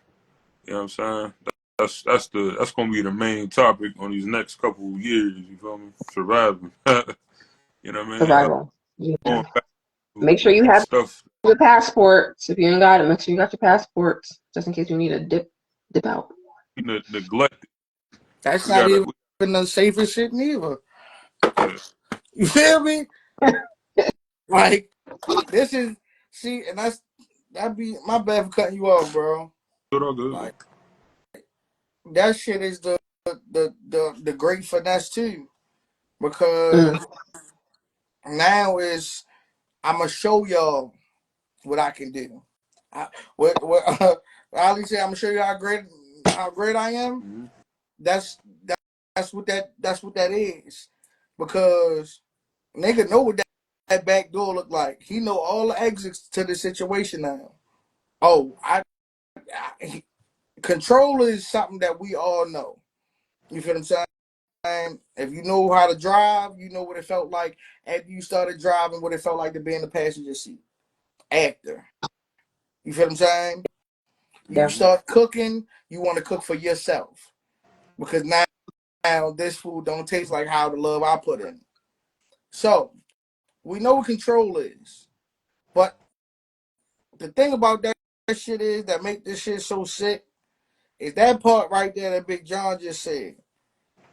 know what I'm saying? That's gonna be the main topic on these next couple of years. You feel me? Surviving. You know what I mean? Survival. Yeah. Going back Make sure to you have stuff. your passports. If you ain't got it, make sure you got your passports just in case you need to dip out. We neglected. That's We not gotta. even the safest shit neither. Yeah. You feel me? Like this is and that be my bad for cutting you off, bro. Good or good. Like that shit is the great finesse too, because Mm. now is I'm gonna show y'all what I can do. What Ali said, I'm gonna show you how great I am. Mm-hmm. That's that's what that is, because nigga know what that back door look like. He know all the exits to the situation now. Oh, control is something that we all know. You feel what I'm saying? If you know how to drive, you know what it felt like after you started driving, what it felt like to be in the passenger seat. After. You feel what I'm saying? You Yeah. start cooking, you want to cook for yourself. Because now this food don't taste like how the love I put in. So we know what control is. But the thing about that shit is that make this shit so sick is that part right there that Big John just said.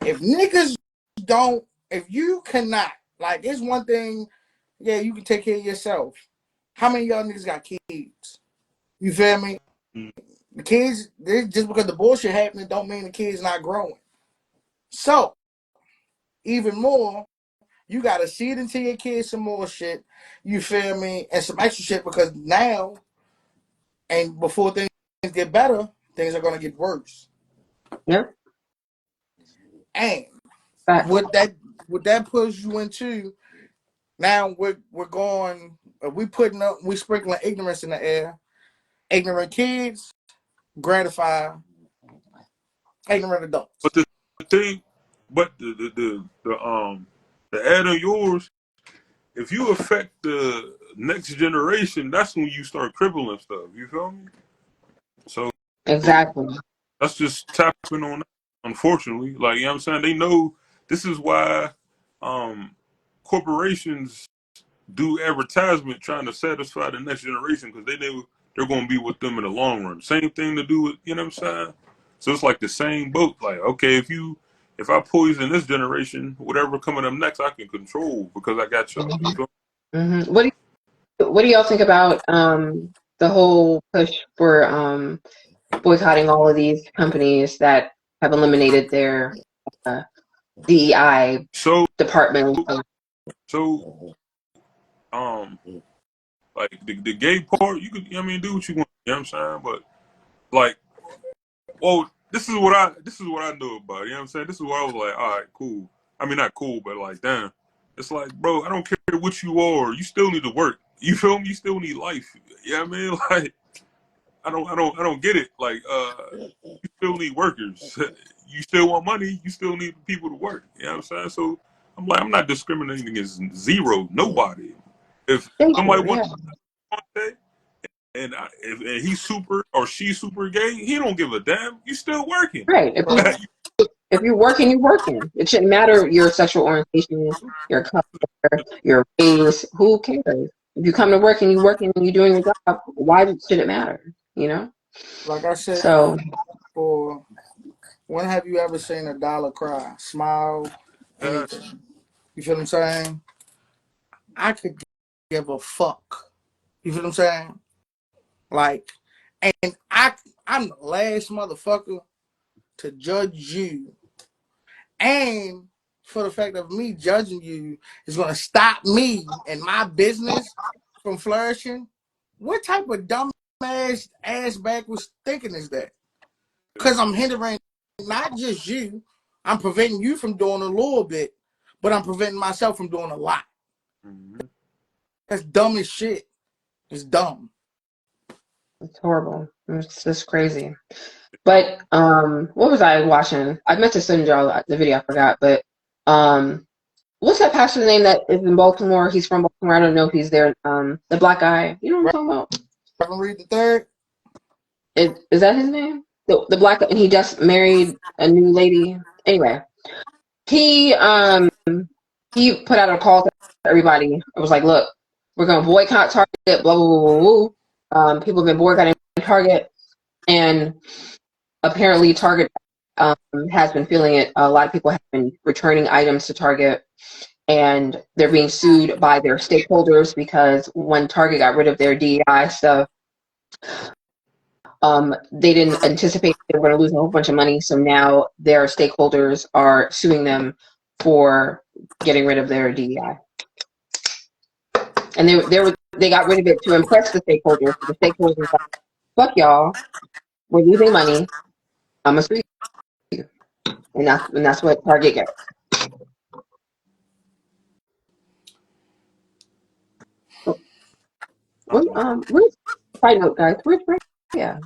If niggas don't, if you cannot, like it's one thing, yeah, you can take care of yourself. How many of y'all niggas got kids? You feel me? The kids, just because the bullshit happening don't mean the kids not growing. So, even more, you gotta seed into your kids some more shit. You feel me? And some extra shit, because now and before things get better, things are gonna get worse. Yeah. And Facts. what that puts you into, now we're going, we sprinkling ignorance in the air. Ignorant kids gratify ignorant But adults. the thing, but the ad on yours, if you affect the next generation, that's when you start crippling stuff. You feel me? So Exactly. that's just tapping on that, unfortunately. Like, you know what I'm saying? They know this is why um, corporations do advertisement trying to satisfy the next generation, because they know they're going to be with them in the long run. Same thing to do with, you know what I'm saying? So it's like the same boat. Like, okay, if I poison this generation, whatever coming up next, I can control because I got y'all. You Hmm. feel Hmm. What do y'all think about the whole push for boycotting all of these companies that have eliminated their uh, DEI so department? so um like the gay part, you could, you know what I mean, do what you want. You know what I'm saying? But like, well, this is what I know about it. You know what I'm saying? This is where I was like, all right, cool. I mean, not cool, but like, damn. It's like, bro, I don't care what you are. You still need to work. You feel me? You still need life. You know what I mean? Like, I don't get it. Like, you still need workers. You still want money. You still need people to work. You know what I'm saying? So I'm like, I'm not discriminating against zero, nobody. If Thank somebody you. wants Yeah. that, and he's super or she's super gay, he don't give a damn. You still working. Right. If you're working, you're working. It shouldn't matter your sexual orientation, your color, your race. Who cares? If you come to work and you're working and you're doing your job, why should it matter? You know. Like I said So before, when have you ever seen a dollar cry, smile, anything? You feel what I'm saying? I could give a fuck. You feel what I'm saying? Like, and I'm the last motherfucker to judge you, and for the fact of me judging you is gonna stop me and my business from flourishing. What type of dumb ass backwards thinking is that? Because I'm hindering not just you, I'm preventing you from doing a little bit, but I'm preventing myself from doing a lot. Mhm. That's dumb as shit. It's dumb. It's horrible. It's just crazy. But what was I watching? I meant to send y'all the video. I forgot. But what's that pastor's name that is in Baltimore? He's from Baltimore. I don't know if he's there. The black guy. You know what I'm talking about? Reverend Reed the third. Is that his name? The black, and he just married a new lady. Anyway, he he put out a call to everybody. It was like, look, we're gonna boycott Target. Blah blah blah blah blah. People have been boycotting Target, and apparently Target has been feeling it. A lot of people have been returning items to Target, and they're being sued by their stakeholders because when Target got rid of their DEI stuff, they didn't anticipate they were going to lose a whole bunch of money. So now their stakeholders are suing them for getting rid of their DEI. And they got rid of it to impress the stakeholders. The stakeholders were like, fuck y'all, we're losing money. I'm going to sue you. And that's what Target gets. Where's side note, guys? Where's Ray? Yeah.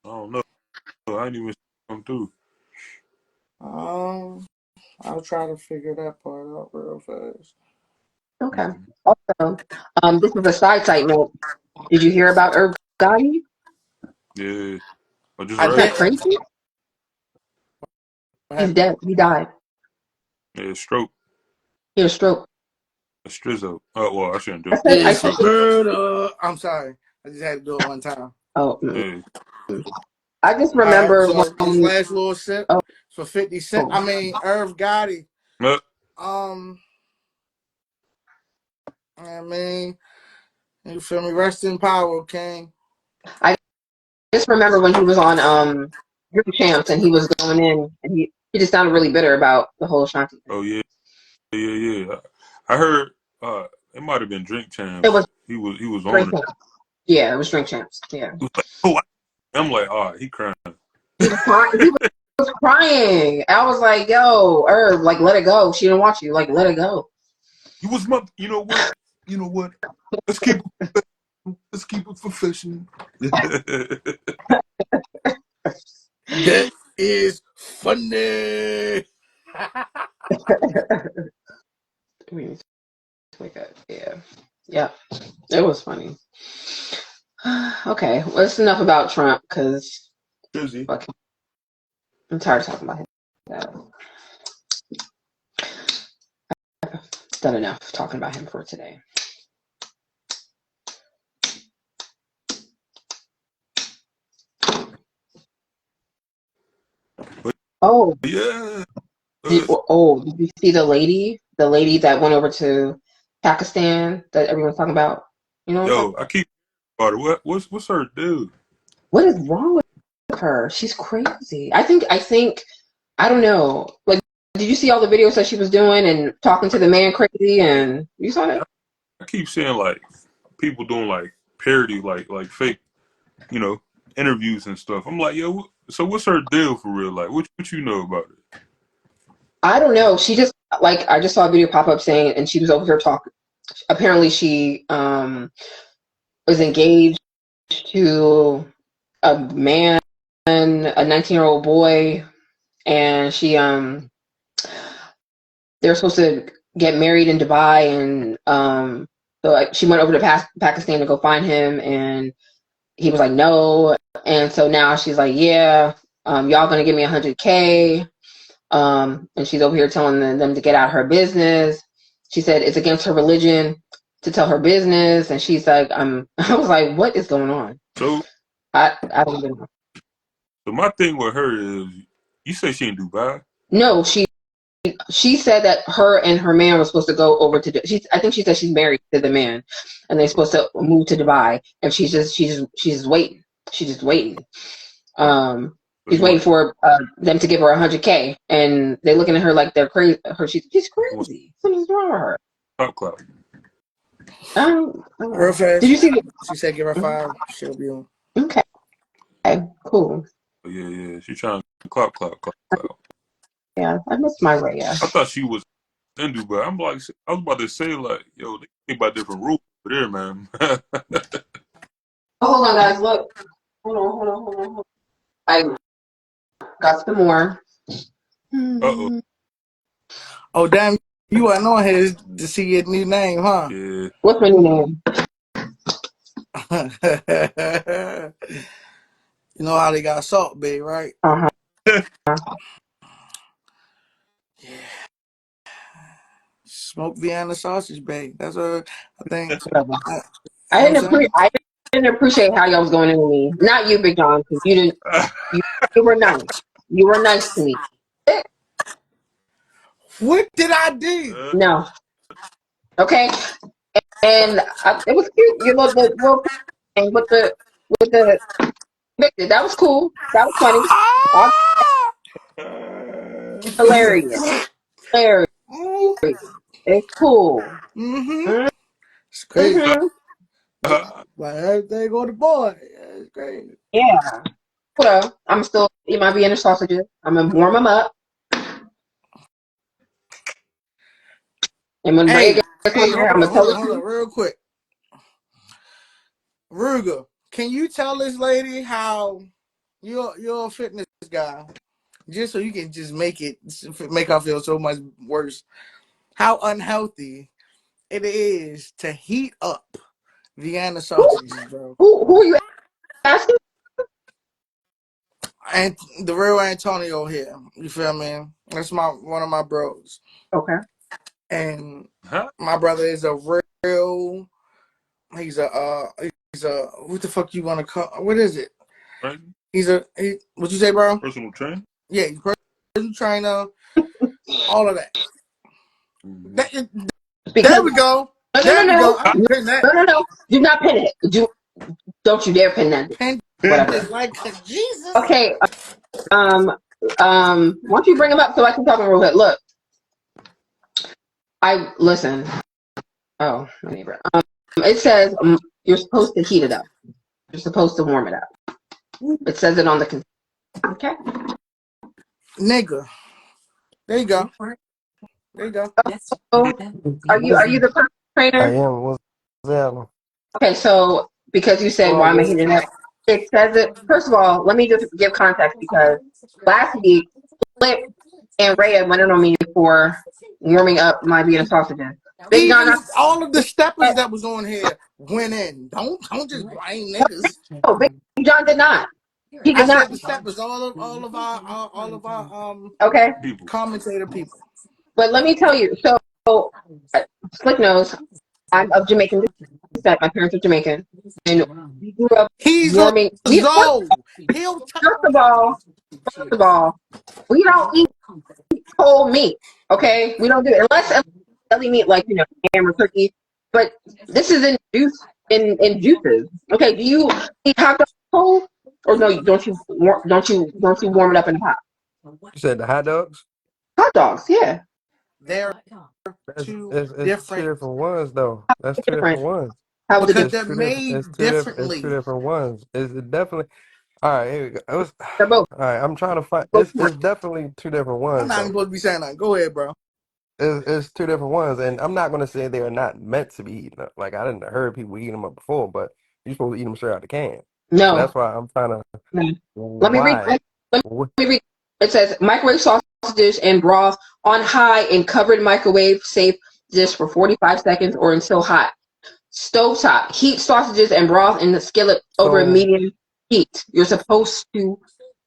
I don't know. I didn't even come through. I'll try to figure that part out real fast. Okay. Also, this is a side note. Did you hear about Irv Gotti? Yeah. I just I Isn't read that it. crazy? What He's happened? dead. He died. Yeah, stroke. He had a stroke. A strizzo. Oh, well, I shouldn't do it. I It's said, Stroke. murder. I'm sorry. I just had to do it one time. oh, Hey. I just All right, remember so this when, last little sip oh, for 50 Cent. oh, I mean, Irv Gotti. Uh, I mean, you feel me? Rest in power, King. I just remember when he was on Drink Champs and he was going in and he just sounded really bitter about the whole Ashanti thing. oh, yeah. Yeah. I heard it might have been Drink It was Champs. He was on Drink it. Champs. Yeah, it was Drink Champs. Yeah. He was like, oh, I'm like, he crying. He was crying. He was crying. I was like, yo, Irv, like, let it go. She didn't want you. Like, let it go. You was my, you know what? Let's keep it professional. That is funny. Yeah. It was funny. Okay, well, it's enough about Trump because I'm tired of talking about him. I've done enough talking about him for today. Oh, Yeah. did you see the lady that went over to Pakistan that everyone's talking about? You know what I'm talking Yo, I keep about it. What's her deal? What is wrong with her? She's crazy. I think I don't know. Like, did you see all the videos that she was doing and talking to the man crazy? And you saw that? I keep seeing like people doing like parody, like fake, interviews and stuff. I'm like, yo, so what's her deal for real? Like, what you know about it? I don't know. She just I just saw a video pop up saying, and she was over here talking. Apparently, she was engaged to a man, a 19-year-old boy, and they were supposed to get married in Dubai, and so she went over to Pakistan to go find him, and he was like no, and so now she's like, yeah, y'all gonna give me $100K, and she's over here telling them to get out of her business. She said it's against her religion to tell her business, and she's like, I was like, what is going on? So I don't even know. So my thing with her is, you say she in Dubai? No, she said that her and her man were supposed to go over to. I think she said she's married to the man, and they're supposed to move to Dubai, and she's just waiting. She's just waiting. She's waiting for them to give her $100K, and they're looking at her like they're crazy. She's crazy. Something's wrong with her. Clout. Real fast. Did you see? She said give her 5. She'll be on. Okay, cool. Yeah. She trying to clout. Yeah, I missed my way. Yeah. I thought she was in Dubai. I'm like, I was about to say like, yo, they think about different rules over there, man. Oh, hold on, guys. Look. hold on. I got some more. Uh-oh. Oh damn, you wasn't on here to see your new name, huh? Yeah. What's my new name? You know how they got Salt Bay, right? Uh-huh. Smoked Vienna sausage Bay. That's what I think. Whatever. You know I what I'm didn't saying? appreciate. I didn't appreciate how y'all was going into me. Not you, Big John, because you didn't. You, you were nice. You were nice to me. What did I do? No. Okay. And it was cute. You know the little thing with the victor. That was cool. That was funny. That was hilarious. Hilarious. It's cool. Mm-hmm. It's crazy. Mm-hmm. Like everything on the board. It's crazy. Yeah. So I'm still eat my Vienna sausages. I'm gonna warm them up, and when Bray Hey, gets on hey, there, I'm gonna tell hold her. on, real quick. Ruger, can you tell this lady how you're a fitness guy, just so you can just make her feel so much worse? How unhealthy it is to heat up Vienna Who, sausages, bro. who are you asking? And the real Antonio here, you feel me? That's one of my bros, Okay. and Huh? my brother is a real. He's a what the fuck you want to call? What is it? Right? What you say, bro? Personal trainer? Yeah, he's personal trainer, all of that. Mm-hmm. That- Because There we go. no, no, no, There we go. no, I can no, pin that. no, no, no. Do not pin it. Don't you dare pin that. Pin Whatever. it like Jesus. Okay. Um. Why don't you bring him up so I can talk him real quick? Look, I listen. Oh, my neighbor. It says you're supposed to heat it up. You're supposed to warm it up. It says it on the. Okay. Nigga. There you go. There you go. So, are you the personal I trainer? am. What's that? Okay. So because you said why am I heating it up? It says it. First of all, let me just give context because last week Flip and Rhea went in on me for warming up my Vienna sausages. Big John, Even all of the steppers that was on here went in. Don't just blame niggas. no, Big John did not. He I did not. said the steppers, all of our Okay. People. commentator people. But let me tell you. So, uh, Slick knows I'm of Jamaican descent. My parents are Jamaican, and we grew up He's a warming. We Zoe. He'll first of all, first of all, we don't eat whole meat. Okay, we don't do it unless deli meat like ham or turkey. But this is in juice in juices. Okay, do you eat hot dogs cold or no? Don't you warm it up in the pot? You said the hot dogs? Hot dogs, yeah, they're That's two it's two different different ones though. That's two different. different ones. How's it because different? they're It's made two different. It's two differently. different ones. It's definitely. All right, here we go. It was. They're both. All right, I'm trying to find. Both It's definitely two different I'm ones not even though. supposed to be saying that. Go ahead, bro. It's two different ones, and I'm not gonna say they're not meant to be eaten up. Like I didn't heard people eating them up before, but you're supposed to eat them straight out the can. So no. that's why I'm trying to. No. Let me read. Why? Let me read. It says microwave sausages and broth on high in covered microwave safe dish for 45 seconds or until hot. Stovetop. Heat sausages and broth in the skillet over a So medium heat. You're supposed to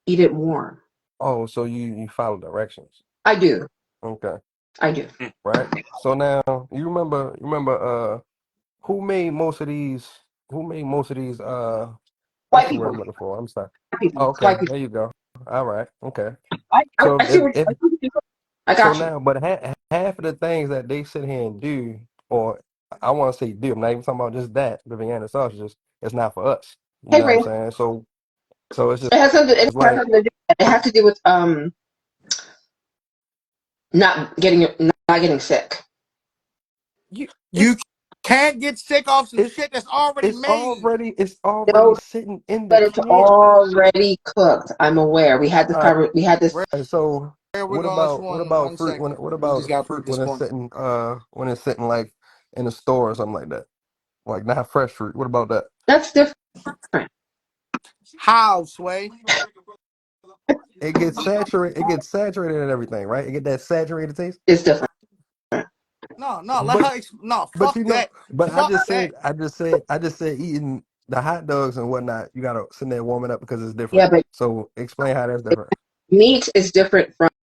eat it warm. so you follow directions. I do. Okay. I do. Right? So now you remember who made most of these what's White the word people. I'm looking for? I'm sorry. White people. Oh, It's white okay, people. there you go. All right, okay. I, I, So I see what I see what you're saying. I so got you. now, but half of the things that they sit here and do, or I want to say do, I'm not even talking about just that, the Vienna sausages, it's not for us. You Hey know what I'm Ray. saying? So it's just It has something. It has like something to do. It has to do with not getting sick. you You can't get sick off some it's shit that's already made. it's already No, sitting in the but it's can. already cooked. I'm aware. We had this All right. cover. We had this. So We're going to what about one fruit second. what We just about got to put fruit this point. when it's sitting like in a store or something like that? Like not fresh fruit. What about that? That's different. How, Sway? It gets saturated. It gets saturated and everything, right? It get that saturated taste. It's different. No, no, let But her. No, but fuck you know, that. but Fuck that. I just said eating the hot dogs and whatnot. You gotta sit there warming up because it's different. Yeah, but So explain how that's different. meat is different from